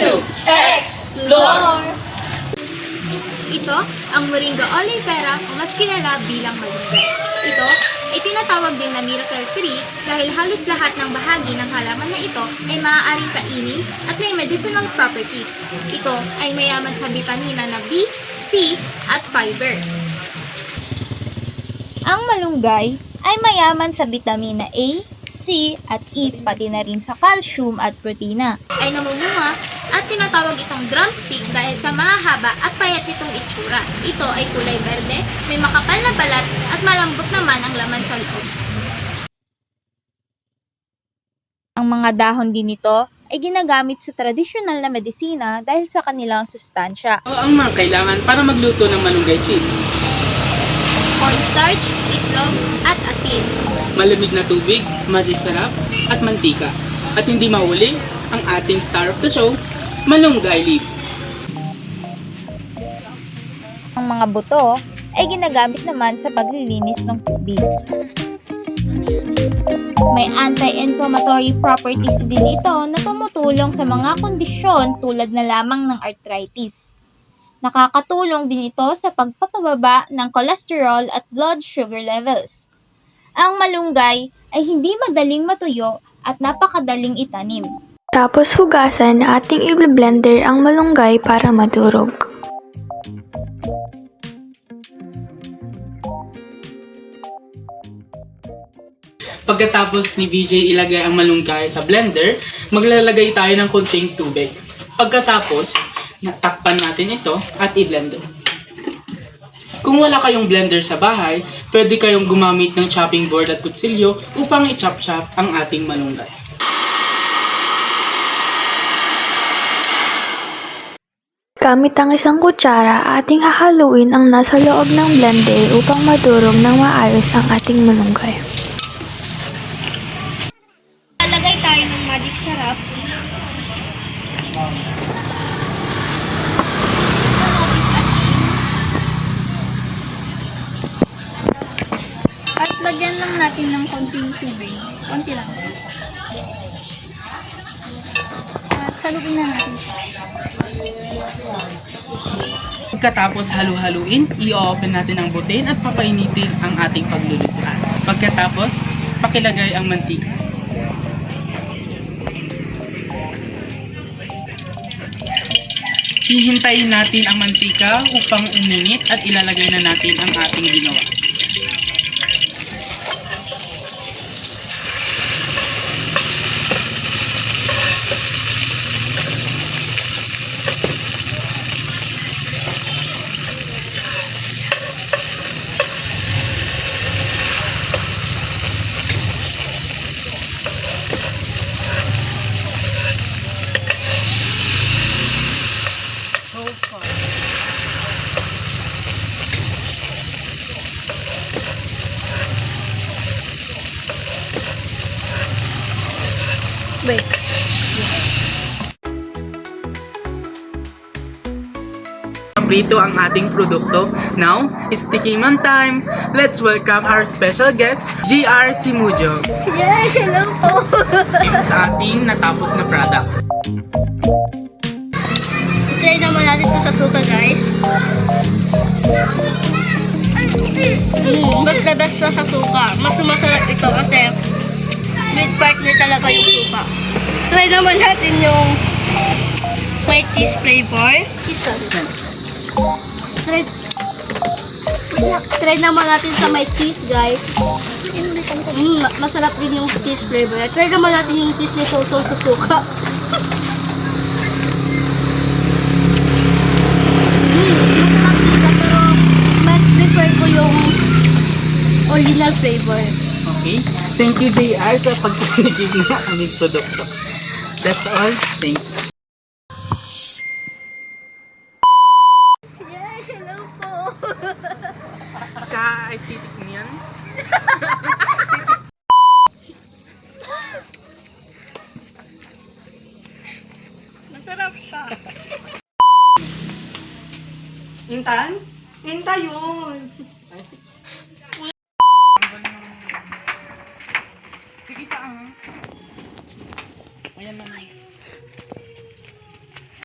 to explore! Ito ang Moringa oleifera o mas kilala bilang malunggay. Ito ay tinatawag din na miracle tree dahil halos lahat ng bahagi ng halaman na ito ay maaaring kainin at may medicinal properties. Ito ay mayaman sa bitamina na B, C at fiber. Ang malunggay ay mayaman sa bitamina A, C at E pati na rin sa calcium at protina. Ay namumunga at tinatawag itong drumstick dahil sa mahahaba at payat itong itsura. Ito ay kulay berde, may makapal na balat at malambot naman ang laman sa loob. Ang mga dahon din nito ay ginagamit sa tradisyonal na medisina dahil sa kanilang sustansya. Ang mga kailangan para magluto ng malunggay chips. Cornstarch, itlog at asin. Malamig na tubig, magic sarap, at mantika. At hindi mahuli, ang ating star of the show, malunggay leaves. Ang mga buto ay ginagamit naman sa paglilinis ng tubig. May anti-inflammatory properties din ito na tumutulong sa mga kondisyon tulad na lamang ng arthritis. Nakakatulong din ito sa pagpapababa ng cholesterol at blood sugar levels. Ang malunggay ay hindi madaling matuyo at napakadaling itanim. Tapos hugasan na ating i-blender ang malunggay para madurog. Pagkatapos ni BJ ilagay ang malunggay sa blender, maglalagay tayo ng konting tubig. Pagkatapos, natakpan natin ito at i-blender. Kung wala kayong blender sa bahay, pwede kayong gumamit ng chopping board at kutsilyo upang i-chop-chop ang ating malunggay. Gamit ang isang kutsara, ating hahaluin ang nasa loob ng blender upang madurog ng maayos ang ating malunggay. Lalagay tayo ng magic sarap. At lagyan lang natin ng konting tubig. Konti lang. At haluin na natin siya. Pagkatapos halu-haluin, i-open natin ang butin at papainitin ang ating paglulutuan. Pagkatapos, pakilagay ang mantika. Hihintayin natin ang mantika upang uminit at ilalagay na natin ang ating ginawa. Wait. Prito ang ating produkto. Now, it's tikiman time. Let's welcome our special guest, GR Simujo. Yay! Hello po! Sa ating natapos na product. Try naman natin ito sa suka, guys. Mas the best sa suka. Mas sumasarap ito kasi with partner talaga yung suka. Try naman natin yung may cheese flavor. Try naman natin sa may cheese, guys. Masarap din yung cheese flavor. Try naman natin yung cheese ni Soso sa suka. Masarap din siya, pero mas prefer ko yung original flavor. Okay? Thank you, JR, sa pagkikinig ng aming produkto. That's all. Thank you. Yay! Hello po! Siya ay titik niyan. Masarap siya. Intan? Inta yun! Sige pa, ah. Ayan naman.